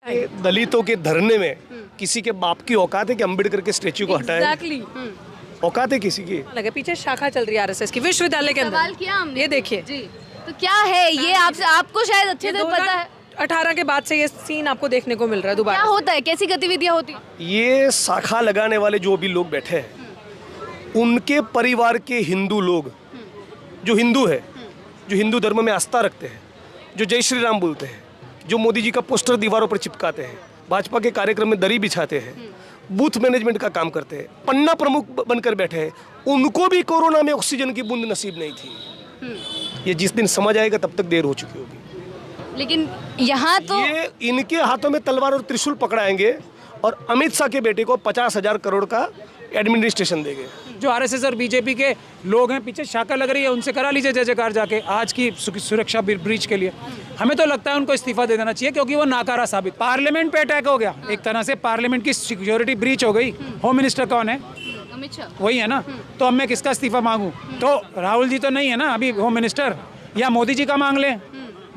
दलितों के धरने में किसी के बाप की औकात है कि अम्बेडकर के स्टेच्यू को हटाए? एग्जैक्टली औकात है किसी की? लगे पीछे शाखा चल रही है आरएसएस की विश्वविद्यालय के सवाल अंदर। किया हमने। ये देखिए जी, तो क्या है ये? आपसे आपको शायद अच्छे से पता है। 18 के बाद से ये सीन आपको देखने को मिल रहा है क्या दोबारा। होता है, कैसी गतिविधियां होती हैं? ये शाखा लगाने वाले जो भी लोग बैठे हैं, उनके परिवार के हिंदू लोग, जो हिंदू है, जो हिंदू धर्म में आस्था रखते हैं, जो जय श्री राम बोलते हैं, जो मोदी जी का पोस्टर दीवारों पर चिपकाते हैं, भाजपा के कार्यक्रम में दरी बिछाते हैं, बूथ मैनेजमेंट का काम करते हैं, पन्ना प्रमुख बनकर बैठे हैं, उनको भी कोरोना में ऑक्सीजन की बूंद नसीब नहीं थी। ये जिस दिन समझ आएगा तब तक देर हो चुकी होगी। लेकिन यहाँ तो ये इनके हाथों में तलवार और त्रिशूल पकड़ाएंगे और अमित शाह के बेटे को 50,000 करोड़ का एडमिनिस्ट्रेशन देंगे। जो आरएसएस और बीजेपी के लोग हैं, पीछे शाखा लग रही है, उनसे करा लीजिए जय जयकार जाके आज की सुरक्षा ब्रीच के लिए। हमें तो लगता है उनको इस्तीफा दे देना चाहिए, क्योंकि वो नाकारा साबित। पार्लियामेंट पे अटैक हो गया, एक तरह से पार्लियामेंट की सिक्योरिटी ब्रीच हो गई। होम मिनिस्टर कौन है? अमित शाह। वही है ना। तो अब मैं किसका इस्तीफा मांगूं? तो राहुल जी तो नहीं है ना अभी होम मिनिस्टर, या मोदी जी का मांग लें।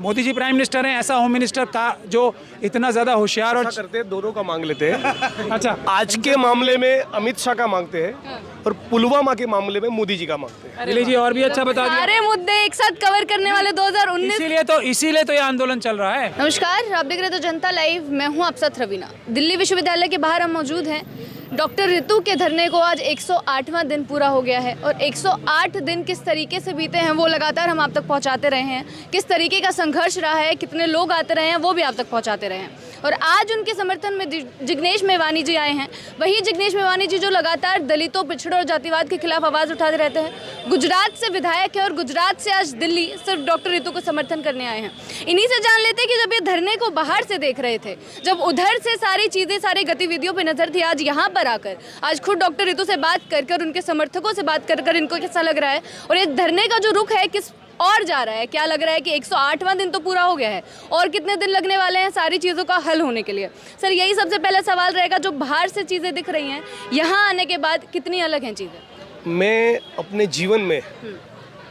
मोदी जी प्राइम मिनिस्टर हैं, ऐसा होम मिनिस्टर का जो इतना ज्यादा होशियार और करते हैं, दोनों का मांग लेते हैं। अच्छा, आज के मामले में अमित शाह का मांगते हैं और पुलवामा के मामले में मोदी जी का मांगते हैं। दिल्ली जी और भी अच्छा बता दिया। सारे मुद्दे एक साथ कवर करने वाले 2019। इसीलिए तो ये आंदोलन चल रहा है। नमस्कार, आप देख रहे हैं तो जनता लाइव। मैं हूं अफसत रवीना। दिल्ली विश्वविद्यालय के बाहर हम मौजूद हैं। डॉक्टर रितु के धरने को आज 108वां दिन पूरा हो गया है और 108 दिन किस तरीके से बीते हैं वो लगातार हम आप तक पहुंचाते रहे हैं। किस तरीके का संघर्ष रहा है, कितने लोग आते रहे हैं, वो भी आप तक पहुंचाते रहे हैं। और आज उनके समर्थन में जिग्नेश मेवानी जी आए हैं। वही जिग्नेश मेवानी जी जो लगातार दलितों, पिछड़ों और जातिवाद के खिलाफ आवाज़ उठाते रहते हैं। गुजरात से विधायक है और गुजरात से आज दिल्ली सिर्फ डॉक्टर रितु को समर्थन करने आए हैं। इन्हीं से जान लेते हैं कि जब ये धरने को बाहर से देख रहे थे, जब उधर से सारी चीज़ें, सारी गतिविधियों पर नजर थी, आज यहाँ पर आकर, आज खुद डॉक्टर रितु से बात कर उनके समर्थकों से बात कर इनको कैसा लग रहा है और ये धरने का जो रुख है किस और जा रहा है। क्या लग रहा है कि 108वां दिन तो पूरा हो गया है और कितने दिन लगने वाले हैं सारी चीज़ों का हल होने के लिए? सर, यही सबसे पहला सवाल रहेगा। जो बाहर से चीज़ें दिख रही हैं, यहाँ आने के बाद कितनी अलग हैं चीज़ें? मैं अपने जीवन में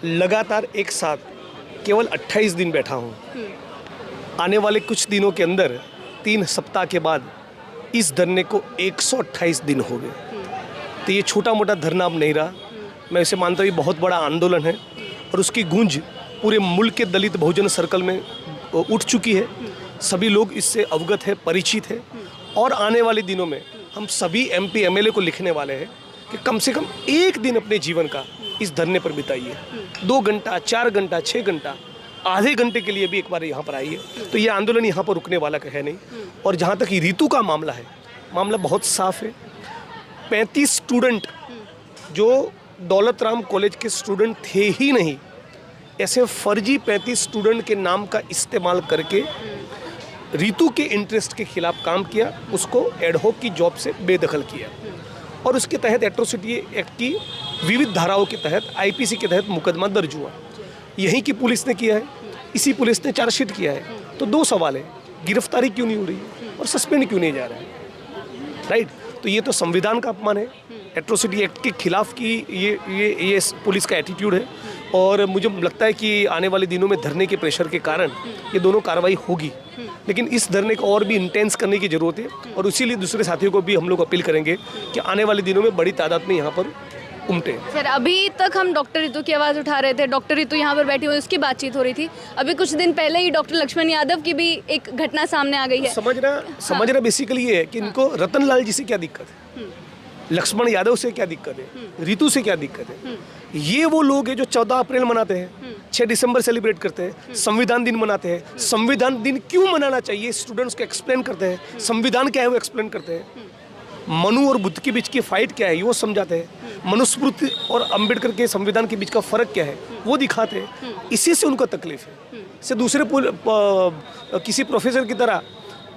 लगातार एक साथ केवल 28 दिन बैठा हूँ। आने वाले कुछ दिनों के अंदर 3 सप्ताह के बाद इस धरने को 128 दिन हो गए। तो ये छोटा मोटा धरना अब नहीं रहा। मैं इसे मानता हूँ ये बहुत बड़ा आंदोलन है और उसकी गूंज पूरे मुल्क के दलित बहुजन सर्कल में उठ चुकी है। सभी लोग इससे अवगत है, परिचित है और आने वाले दिनों में हम सभी MP MLA को लिखने वाले हैं कि कम से कम एक दिन अपने जीवन का इस धरने पर बिताइए। 2 घंटा, 4 घंटा, 6 घंटा, आधे घंटे के लिए भी एक बार यहाँ पर आइए। तो ये आंदोलन यहाँ पर रुकने वाला है नहीं। और जहाँ तक रितु का मामला है, मामला बहुत साफ है। 35 स्टूडेंट जो दौलत राम कॉलेज के स्टूडेंट थे ही नहीं, ऐसे फर्जी 35 स्टूडेंट के नाम का इस्तेमाल करके रितु के इंटरेस्ट के खिलाफ काम किया, उसको एडहॉक की जॉब से बेदखल किया और उसके तहत एट्रोसिटी एक्ट की विविध धाराओं के तहत IPC के तहत मुकदमा दर्ज हुआ। यहीं की पुलिस ने किया है, इसी पुलिस ने चार्जशीट किया है। तो 2 सवाल है, गिरफ्तारी क्यों नहीं हो रही है और सस्पेंड क्यों नहीं जा रहा है? राइट। तो ये तो संविधान का अपमान है, एट्रोसिटी एक्ट के खिलाफ की ये पुलिस का एटीट्यूड है। और मुझे लगता है कि आने वाले दिनों में धरने के प्रेशर के कारण ये दोनों कार्रवाई होगी, लेकिन इस धरने को और भी इंटेंस करने की ज़रूरत है। और इसीलिए दूसरे साथियों को भी हम लोग अपील करेंगे कि आने वाले दिनों में बड़ी तादाद में यहाँ पर उमटे। सर, अभी तक हम डॉक्टर रितु की आवाज़ उठा रहे थे, डॉक्टर रितु यहाँ पर बैठी हुई, उसकी बातचीत हो रही थी। अभी कुछ दिन पहले ही डॉक्टर लक्ष्मण यादव की भी एक घटना सामने आ गई है। समझना बेसिकली ये है कि इनको रतन लाल जी से क्या दिक्कत है, लक्ष्मण यादव से क्या दिक्कत है, रितु से क्या दिक्कत है? ये वो लोग हैं जो 14 अप्रैल मनाते हैं, 6 दिसंबर सेलिब्रेट करते हैं, संविधान दिन मनाते हैं। संविधान दिन क्यों मनाना चाहिए स्टूडेंट्स को एक्सप्लेन करते हैं, संविधान क्या है वो एक्सप्लेन करते हैं, मनु और बुद्ध के बीच की फाइट क्या है वो समझाते हैं, मनुस्मृति और अंबेडकर के संविधान के बीच का फर्क क्या है वो दिखाते हैं। इसी से उनको तकलीफ है। से दूसरे किसी प्रोफेसर की तरह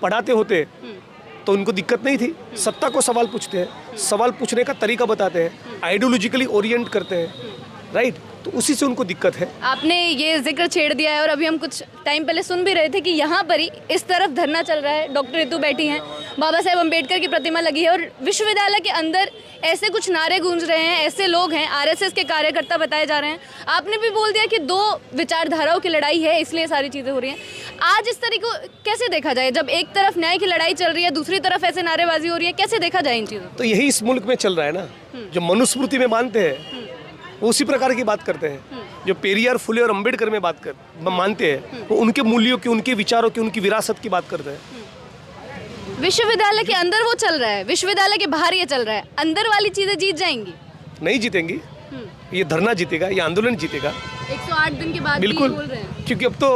पढ़ाते होते तो उनको दिक्कत नहीं थी। सत्ता को सवाल पूछते हैं, सवाल पूछने का तरीका बताते हैं, आइडियोलॉजिकली ओरिएंट करते हैं, राइट। तो उसी से उनको दिक्कत है। आपने ये जिक्र छेड़ दिया है और अभी हम कुछ टाइम पहले सुन भी रहे थे कि यहाँ पर ही इस तरफ धरना चल रहा है, डॉक्टर रितु बैठी हैं बाबा साहेब अम्बेडकर की प्रतिमा लगी है और विश्वविद्यालय के अंदर ऐसे कुछ नारे गूंज रहे हैं, ऐसे लोग हैं, आरएसएस के कार्यकर्ता बताए जा रहे हैं। आपने भी बोल दिया कि दो विचारधाराओं की लड़ाई है, इसलिए सारी चीज़ें हो रही हैं। आज इस तरीके को कैसे देखा जाए, जब एक तरफ न्याय की लड़ाई चल रही है, दूसरी तरफ ऐसे नारेबाजी हो रही है, कैसे देखा जाए इन चीज़ों को? तो यही इस मुल्क में चल रहा है ना, जो मनुस्मृति में मानते हैं वो उसी प्रकार की बात करते हैं। जो पेरियार, फुले और अम्बेडकर में मानते हैं वो उनके मूल्यों की, उनके विचारों की, उनकी विरासत की बात करते हैं। विश्वविद्यालय के अंदर वो चल रहा है, विश्वविद्यालय के बाहर ये चल रहा है, अंदर वाली चीज़ें जीत जाएंगी? नहीं जीतेंगी, ये धरना जीतेगा, ये आंदोलन जीतेगा। 108 दिन के बाद बिल्कुल, बोल रहे हैं। क्योंकि अब तो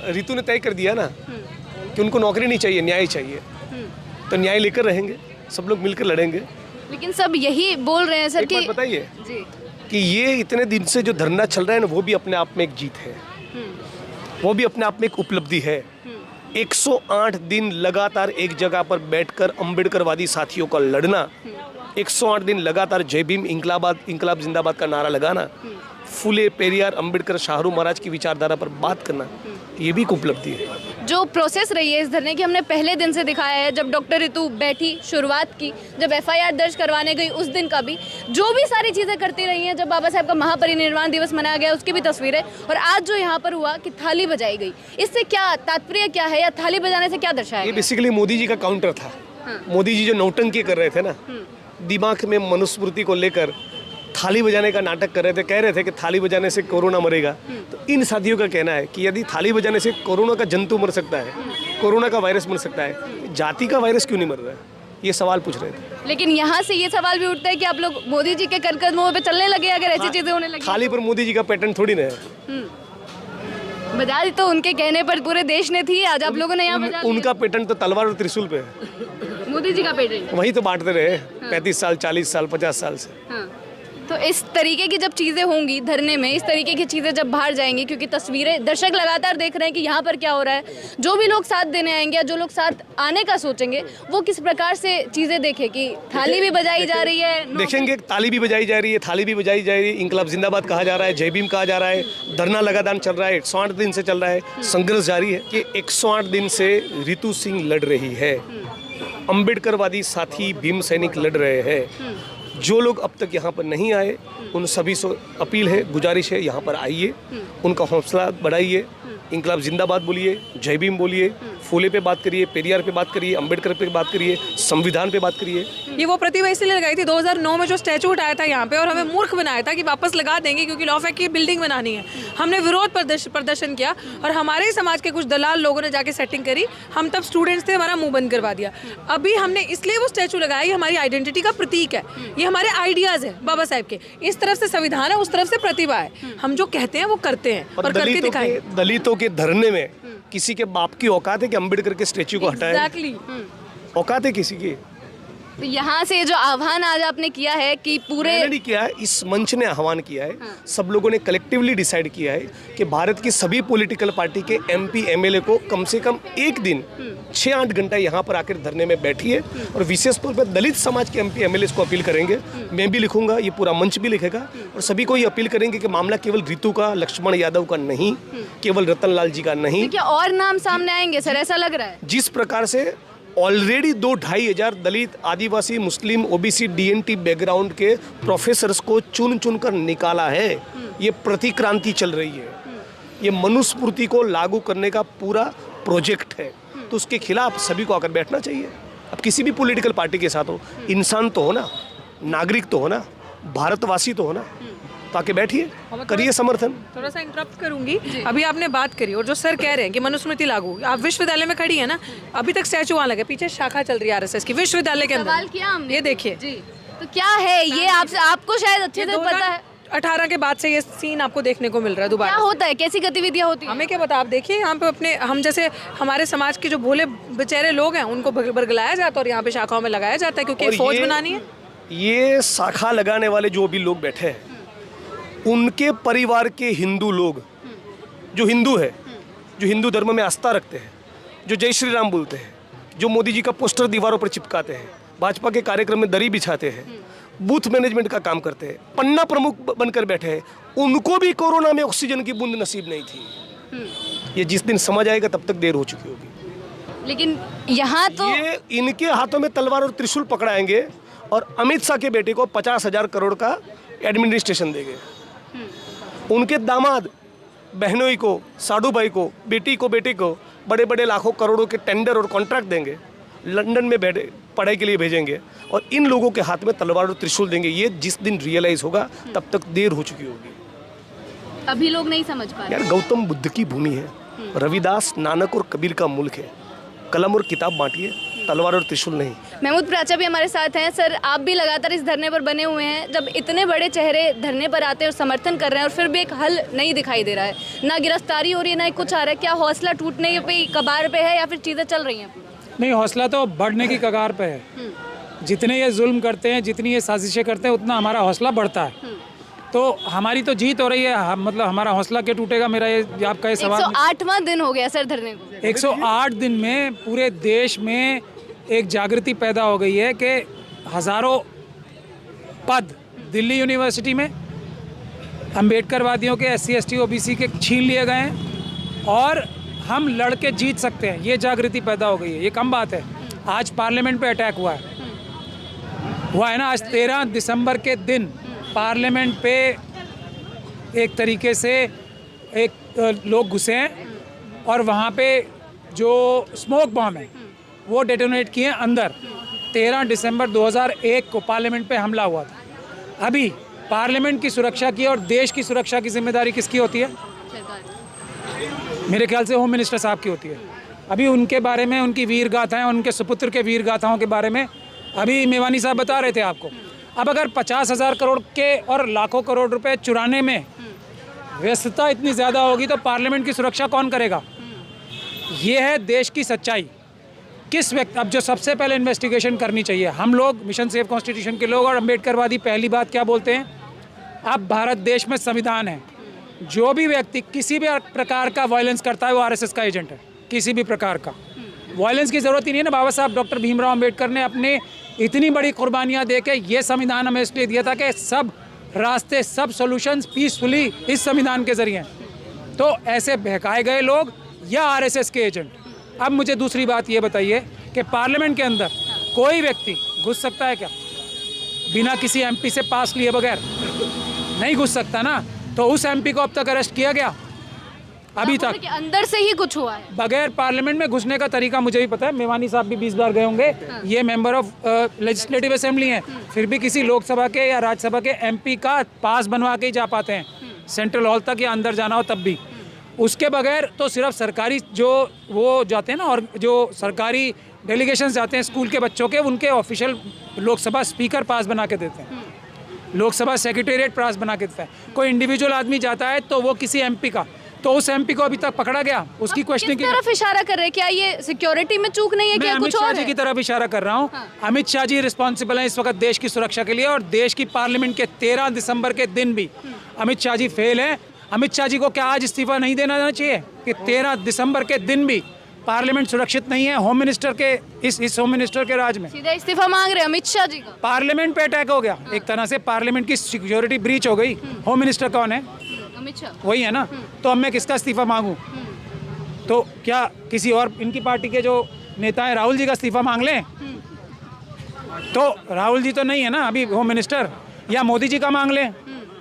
रितु ने तय कर दिया ना कि उनको नौकरी नहीं चाहिए, न्याय चाहिए। तो न्याय लेकर रहेंगे, सब लोग मिलकर लड़ेंगे। लेकिन सब यही बोल रहे हैं सर एक कि बात बताइए जी कि ये इतने दिन से जो धरना चल रहा है ना, वो भी अपने आप में एक जीत है, वो भी अपने आप में एक उपलब्धि है। 108 दिन लगातार एक जगह पर बैठकर अम्बेडकरवादी साथियों का लड़ना, 108 दिन लगातार जय भीम, इंकलाब जिंदाबाद का नारा लगाना, फुले, पेरियार, अम्बेडकर, शाहरू महाराज की विचारधारा पर बात करना, ये भी एक उपलब्धि है। जो प्रोसेस रही है इस धरने की, हमने पहले दिन से दिखाया है। जब डॉक्टर रितु बैठी, शुरुआत की, जब एफआईआर दर्ज करवाने गई उस दिन का भी, जो भी सारी चीज़ें करती रही हैं। जब बाबा साहेब का महापरिनिर्वाण दिवस मनाया गया उसकी भी तस्वीर है। और आज जो यहाँ पर हुआ कि थाली बजाई गई, इससे क्या तात्पर्य क्या है, या थाली बजाने से क्या दर्शाया ये गया? बेसिकली मोदी जी का काउंटर था। मोदी जी जो नौटंकी कर रहे थे ना, दिमाग में मनुस्मृति को लेकर थाली बजाने का नाटक कर रहे थे, कह रहे थे कि थाली बजाने से कोरोना मरेगा। तो इन साथियों का कहना है कि यदि थाली बजाने से कोरोना का जंतु मर सकता है, कोरोना का वायरस मर सकता है, जाति का वायरस क्यों नहीं मर रहा है? ये सवाल पूछ रहे थे। लेकिन यहाँ से ये सवाल भी उठता है कि आप लोग मोदी जी के कदमों पे चलने लगे अगर ऐसी चीजें होने लगी। थाली पर मोदी जी का पैटर्न थोड़ी ना है। बजा दी तो उनके कहने पर पूरे देश ने थी, आज आप लोगों ने यहाँ बजा उनका पैटर्न तो तलवार और त्रिशूल पे है। मोदी जी का पेटेंट। वही तो बांटते रहे 35 साल, 40 साल, 50 साल से। हाँ। तो इस तरीके की जब चीज़ें होंगी धरने में, इस तरीके की चीज़ें जब बाहर जाएंगी, क्योंकि तस्वीरें दर्शक लगातार देख रहे हैं कि यहाँ पर क्या हो रहा है, जो भी लोग साथ देने आएंगे या जो लोग साथ आने का सोचेंगे वो किस प्रकार से चीज़ें देखें कि थाली भी बजाई जा रही है। देखेंगे, ताली भी बजाई जा रही है, थाली भी बजाई जा रही है, इंकलाब जिंदाबाद कहा जा रहा है, जय भीम कहा जा रहा है, धरना लगातार चल रहा है, 108 दिन से चल रहा है, संघर्ष जारी है। कि 108 दिन से रितु सिंह लड़ रही है, अम्बेडकरवादी साथी भीम सैनिक लड़ रहे हैं। जो लोग अब तक यहाँ पर नहीं आए उन सभी से अपील है, गुजारिश है, यहाँ पर आइए, उनका हौसला बढ़ाइए, इंकलाब जिंदाबाद बोलिए, जय भीम बोलिए, फूले पे बात करिए, पेरियार पे बात करिए, अम्बेडकर पे बात करिए, संविधान पे बात करिए। ये वो प्रतिभा इसलिए लगाई थी 2009 में जो स्टैचू उठाया था यहाँ पे, और हमें मूर्ख बनाया था कि वापस लगा देंगे क्योंकि लॉ फैक्ट की बिल्डिंग बनानी है। हमने विरोध प्रदर्शन किया और हमारे ही समाज के कुछ दलाल लोगों ने जाके सेटिंग करी। हम तब स्टूडेंट्स थे, हमारा मुंह बंद करवा दिया। अभी हमने इसलिए वो स्टैचू लगाया, ये हमारी आइडेंटिटी का प्रतीक है, ये हमारे आइडियाज़ है बाबा साहेब के। इस तरफ से संविधान है, उस तरफ से प्रतिभा है। हम जो कहते हैं वो करते हैं और करके दिखाएं। दलितों के धरने में किसी के बाप की औकात है कि अम्बेडकर के स्टैचू को हटाए? एग्जैक्टली। औकात है किसी की? तो यहाँ से जो आह्वान आज आपने किया है कि पूरे मैंने नहीं किया है, इस मंच ने आह्वान किया है। सब लोगों ने कलेक्टिवली डिसाइड किया है कि भारत की सभी पॉलिटिकल पार्टी के एमपी एमएलए को कम से कम एक दिन 6-8 घंटा यहाँ पर आकर धरने में बैठिए, और विशेष तौर पर दलित समाज के एमपी एमएलए को अपील करेंगे। मैं भी लिखूंगा, ये पूरा मंच भी लिखेगा, और सभी को ये अपील करेंगे कि मामला केवल रितु का, लक्ष्मण यादव का नहीं, केवल रतन लाल जी का नहीं। क्या और नाम सामने आएंगे सर, ऐसा लग रहा है? जिस प्रकार से ऑलरेडी 2-2.5 हजार दलित, आदिवासी, मुस्लिम, ओबीसी, डीएनटी बैकग्राउंड के प्रोफेसर्स को चुन चुन कर निकाला है, ये प्रतिक्रांति चल रही है, ये मनुस्मृति को लागू करने का पूरा प्रोजेक्ट है। तो उसके खिलाफ सभी को आकर बैठना चाहिए। अब किसी भी पॉलिटिकल पार्टी के साथ हो, इंसान तो हो ना, नागरिक तो हो ना, भारतवासी तो हो ना, तो आके बैठिए, करिए समर्थन। थोड़ा सा इंटरप्ट करूंगी। अभी आपने बात करी और जो सर कह रहे हैं कि मनुस्मृति लागू, आप विश्वविद्यालय में खड़ी है ना, अभी तक स्टैचू वहाँ लगे, पीछे शाखा चल रही है आरएसएस की विश्वविद्यालय के सवाल अंदर। किया हमने। ये देखिए जी, तो क्या है ये? आपको शायद अच्छे से पता है। 2018 के बाद से ये सीन आपको देखने को मिल रहा है क्या दोबारा। होता है, कैसी गतिविधियां होती हैं? हमें क्या पता, आप देखिए यहाँ पे अपने, हम जैसे हमारे समाज के जो भोले बेचारे लोग हैं उनको बरगलाया जाता है और यहाँ पे शाखाओं में लगाया जाता है क्योंकि और फौज ये- बनानी है। ये शाखा लगाने वाले जो भी लोग बैठे हैं, उनके परिवार के हिंदू लोग, जो हिंदू है, जो हिंदू धर्म में आस्था रखते हैं, जो जय श्री राम बोलते हैं, जो मोदी जी का पोस्टर दीवारों पर चिपकाते हैं, भाजपा के कार्यक्रम में दरी बिछाते हैं, बूथ मैनेजमेंट का काम करते हैं, पन्ना प्रमुख बनकर बैठे हैं, उनको भी कोरोना में ऑक्सीजन की बूंद नसीब नहीं थी। ये जिस दिन समझ आएगा तब तक देर हो चुकी होगी। लेकिन यहाँ तो ये इनके हाथों में तलवार और त्रिशूल पकड़ाएंगे और अमित शाह के बेटे को 50,000 करोड़ का एडमिनिस्ट्रेशन देंगे। उनके दामाद बहनोई को, साधु भाई को, बेटी को, बेटे को बड़े बड़े लाखों करोड़ों के टेंडर और कॉन्ट्रैक्ट देंगे, लंदन में बैठे पढ़ाई के लिए भेजेंगे और इन लोगों के हाथ में तलवार और त्रिशूल देंगे। ये जिस दिन रियलाइज होगा तब तक देर हो चुकी होगी। अभी लोग नहीं समझ पा रहे। यार गौतम बुद्ध की भूमि है, रविदास, नानक और कबीर का मुल्क है। कलम और किताब बांटिए, तलवार और त्रिशूल नहीं। महमूद प्राचा भी हमारे साथ हैं। सर, आप भी लगातार इस धरने पर बने हुए हैं। जब इतने बड़े चेहरे धरने पर आते हैं और समर्थन कर रहे हैं और फिर भी एक हल नहीं दिखाई दे रहा है, ना गिरफ्तारी हो रही है ना कुछ आ रहा है, क्या हौसला टूटने पे कगार पे है या फिर चीज़ें चल रही हैं? नहीं, हौसला तो बढ़ने की कगार पे है। जितने ये जुल्म करते हैं, जितनी ये साजिशें करते हैं, उतना हमारा हौसला बढ़ता है। तो हमारी तो जीत हो रही है, मतलब हमारा हौसला क्या टूटेगा? मेरा ये आपका ये सवाल 108वां दिन हो गया सर धरने को। 108 दिन में पूरे देश में एक जागृति पैदा हो गई है कि हज़ारों पद दिल्ली यूनिवर्सिटी में अम्बेडकरवादियों के, SC ST OBC के छीन लिए गए हैं और हम लड़ के जीत सकते हैं। ये जागृति पैदा हो गई है। ये कम बात है। आज पार्लियामेंट पे अटैक हुआ है ना। आज 13 दिसंबर के दिन पार्लियामेंट पे एक तरीके से एक लोग घुसे हैं और वहाँ पे जो स्मोक बॉम्ब है वो डेटोनेट किए अंदर। 13 दिसंबर 2001 को पार्लियामेंट पे हमला हुआ था। अभी पार्लियामेंट की सुरक्षा की और देश की सुरक्षा की जिम्मेदारी किसकी होती है? मेरे ख्याल से होम मिनिस्टर साहब की होती है। अभी उनके बारे में, उनकी वीर गाथाएँ, उनके सुपुत्र के वीर गाथाओं के बारे में अभी मेवानी साहब बता रहे थे आपको। अब अगर 50,000 करोड़ के और लाखों करोड़ रुपए चुराने में व्यस्तता इतनी ज़्यादा होगी तो पार्लियामेंट की सुरक्षा कौन करेगा? ये है देश की सच्चाई। किस व्यक्ति, अब जो सबसे पहले इन्वेस्टिगेशन करनी चाहिए, हम लोग मिशन सेव कॉन्स्टिट्यूशन के लोग और अम्बेडकरवादी पहली बात क्या बोलते हैं? अब भारत देश में संविधान है। जो भी व्यक्ति किसी भी प्रकार का वायलेंस करता है वो RSS का एजेंट है। किसी भी प्रकार का वायलेंस की ज़रूरत ही नहीं है ना। बाबा साहब डॉक्टर भीमराव अम्बेडकर ने अपने इतनी बड़ी कुर्बानियाँ दे के ये संविधान हमें इसलिए दिया था कि सब रास्ते, सब सॉल्यूशंस पीसफुली इस संविधान के ज़रिए। तो ऐसे बहकाए गए लोग या RSS के एजेंट। अब मुझे दूसरी बात ये बताइए कि पार्लियामेंट के अंदर कोई व्यक्ति घुस सकता है क्या बिना किसी MP से पास लिए बगैर? नहीं घुस सकता ना। तो उस MP को अब तक अरेस्ट किया गया अभी तक? अंदर से ही कुछ हुआ है। बगैर पार्लियामेंट में घुसने का तरीका मुझे भी पता है। मेवानी साहब भी 20 बार गए होंगे। ये मेंबर ऑफ लेजिस्लेटिव असेंबली हैं, फिर भी किसी लोकसभा के या राज्यसभा के MP का पास बनवा के ही जा पाते हैं सेंट्रल हॉल तक, या अंदर जाना हो तब भी। उसके बगैर तो सिर्फ सरकारी जो वो जाते हैं ना, और जो सरकारी डेलीगेशंस जाते हैं स्कूल के बच्चों के, उनके ऑफिशियल लोकसभा स्पीकर पास बना के देते हैं, लोकसभा सेक्रेटेरिएट पास बना के देता है। कोई इंडिविजुअल आदमी जाता है तो वो किसी MP का, तो उस MP को अभी तक पकड़ा गया, उसकी क्वेश्चनिंग की तरफ इशारा कर रहे हैं। क्या ये सिक्योरिटी में चूक नहीं है? क्या अमित कुछ शाह और जी है? की तरफ इशारा कर रहा हूँ। अमित शाह जी रिस्पॉन्सिबल हैं इस वक्त देश की सुरक्षा के लिए, और देश की पार्लियामेंट के 13 दिसंबर के दिन भी अमित शाह जी फेल हैं। अमित शाह जी को क्या आज इस्तीफा नहीं देना चाहिए कि 13 दिसंबर के दिन भी पार्लियामेंट सुरक्षित नहीं है? होम मिनिस्टर के इस होम मिनिस्टर के राज में सीधा इस्तीफा मांग रहे हैं अमित शाह जी का। पार्लियामेंट पे अटैक हो गया, एक तरह से पार्लियामेंट की सिक्योरिटी ब्रीच हो गई। होम मिनिस्टर कौन है? अमित शाह। वही है ना। तो अब मैं किसका इस्तीफा मांगूं? तो क्या किसी और इनकी पार्टी के जो नेता हैं राहुल जी का इस्तीफा मांग लें? तो राहुल जी तो नहीं है ना अभी होम मिनिस्टर, या मोदी जी का मांग लें?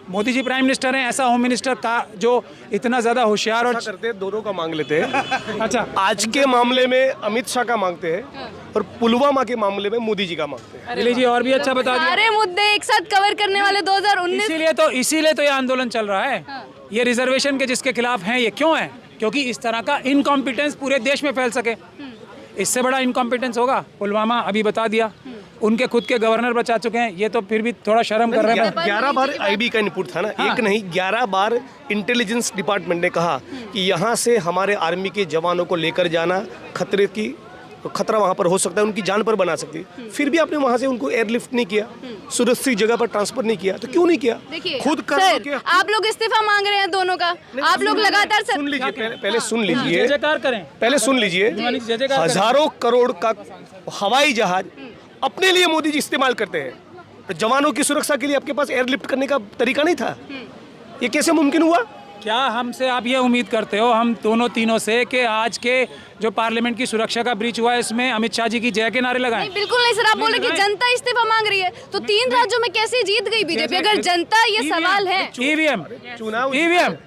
मोदी जी प्राइम मिनिस्टर हैं। ऐसा होम मिनिस्टर का जो इतना ज़्यादा होशियार और करते दोनों का मांग लेते हैं। अच्छा, आज के मामले में अमित शाह का मांगते हैं और पुलवामा के मामले में मोदी जी का मांगते हैं। दिल्ली जी और भी अच्छा बता दिया। सारे मुद्दे एक साथ कवर करने वाले 2019। इसीलिए तो ये आंदोलन चल रहा है। ये रिजर्वेशन के जिसके खिलाफ हैं, ये क्यों है? क्योंकि इस तरह का इनकॉम्पिटेंस पूरे देश में फैल सके। इससे बड़ा इनकॉम्पिटेंस होगा? पुलवामा अभी बता दिया, उनके खुद के गवर्नर बचा चुके हैं। ये तो फिर भी थोड़ा शर्म कर रहे हैं। 11 बार IB का इनपुट था ना। हाँ। एक नहीं 11 बार इंटेलिजेंस डिपार्टमेंट ने कहा कि यहाँ से हमारे आर्मी के जवानों को लेकर जाना खतरा वहाँ पर हो सकता है, उनकी जान पर बना सकती है। फिर भी आपने वहाँ से उनको एयरलिफ्ट नहीं किया, सुरक्षित जगह पर ट्रांसफर नहीं किया, तो क्यों नहीं किया? देखिए खुद कर सर, आप लोग इस्तीफा मांग रहे हैं दोनों का। आप लोग लगातार सुन लीजिए, पहले सुन लीजिए, जयकार करें। पहले सुन लीजिए। हजारों करोड़ का हवाई जहाज अपने लिए मोदी जी इस्तेमाल करते हैं, तो जवानों की सुरक्षा के लिए आपके पास एयरलिफ्ट करने का तरीका नहीं था? ये कैसे मुमकिन हुआ? क्या हमसे आप ये उम्मीद करते हो हम दोनों तीनों से कि आज के जो पार्लियामेंट की सुरक्षा का ब्रीच हुआ है इसमें अमित शाह जी की जय के नारे लगाएं? नहीं बिल्कुल नहीं सर, आप बोल रहे कि जनता इस्तीफा मांग रही है, तो 3 राज्यों में कैसे जीत गई बीजेपी? अगर जनता ये सवाल है, ईवीएम चुनाव EVM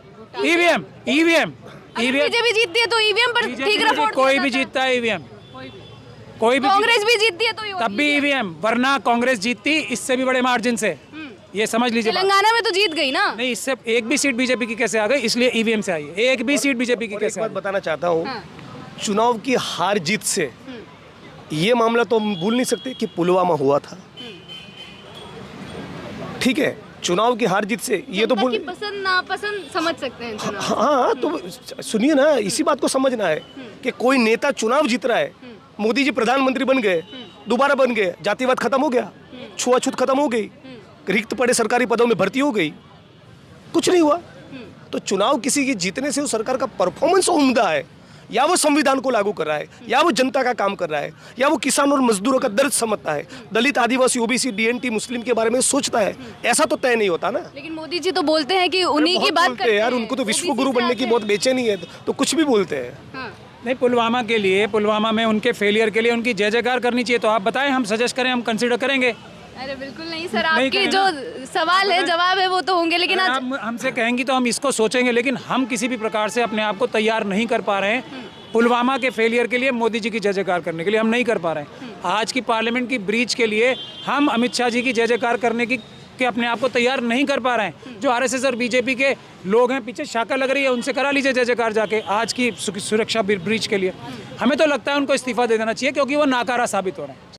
EVM EVM EVM BJP जीतती है तो ईवीएम पर ठीक रिपोर्ट, कोई भी जीतता है ईवीएम, कोई भी कांग्रेस भी जीतती है तो तब भी ईवीएम, वरना कांग्रेस जीतती इससे भी बड़े मार्जिन से, ये समझ लीजिए बात। तेलंगाना में तो जीत गई ना। नहीं, इससे एक भी सीट बीजेपी की कैसे आ गई, इसलिए ईवीएम से आई है। एक भी सीट बीजेपी की और एक कैसे आ बात गई? बताना चाहता हूँ, चुनाव की हार जीत से ये मामला तो हम भूल नहीं सकते कि पुलवामा हुआ था। ठीक है, चुनाव की हार जीत से ये तो जनता भूल, की पसंद नापसंद समझ सकते हैं चुनाव। हाँ तो सुनिए ना, इसी बात को समझना है कि कोई नेता चुनाव जीत रहा है, मोदी जी प्रधानमंत्री बन गए, दोबारा बन गए, जातिवाद खत्म हो गया, छुआछूत खत्म हो गई, रिक्त पड़े सरकारी पदों में भर्ती हो गई, कुछ नहीं हुआ। तो चुनाव किसी की जीतने से वो सरकार का परफॉर्मेंस उम्दा है, या वो संविधान को लागू कर रहा है, या वो जनता का काम कर रहा है, या वो किसान और मजदूरों का दर्द समझता है, दलित आदिवासी ओबीसी डीएनटी मुस्लिम के बारे में सोचता है, ऐसा तो तय नहीं होता ना। लेकिन मोदी जी तो बोलते हैं कि उन्हीं की बहुत बात बोलते करते हैं यार, हैं। उनको तो विश्व OBC गुरु से बनने की आते बहुत बेचैनी है, तो कुछ भी बोलते हैं। हाँ। नहीं, पुलवामा के लिए, पुलवामा में उनके फेलियर के लिए उनकी जय जयकार करनी चाहिए, तो आप बताएं, हम सजेस्ट करें, हम कंसीडर करेंगे। अरे बिल्कुल नहीं सर, नहीं आपके करें जो ना। सवाल है जवाब है वो तो होंगे, लेकिन आज आप हमसे कहेंगी तो हम इसको सोचेंगे, लेकिन हम किसी भी प्रकार से अपने आप को तैयार नहीं कर पा रहे हैं पुलवामा के फेलियर के लिए, मोदी जी की जय जयकार करने के लिए हम नहीं कर पा रहे हैं। आज की पार्लियामेंट की ब्रीच के लिए हम अमित शाह जी की जय जयकार करने की के अपने आप को तैयार नहीं कर पा रहे हैं। जो आरएसएस और बीजेपी के लोग हैं, पीछे शाखा लग रही है, उनसे करा लीजिए जय जयकार जाके आज की सुरक्षा ब्रीच के लिए। हमें तो लगता है उनको इस्तीफा दे देना चाहिए, क्योंकि वो नाकारा साबित हो रहे हैं।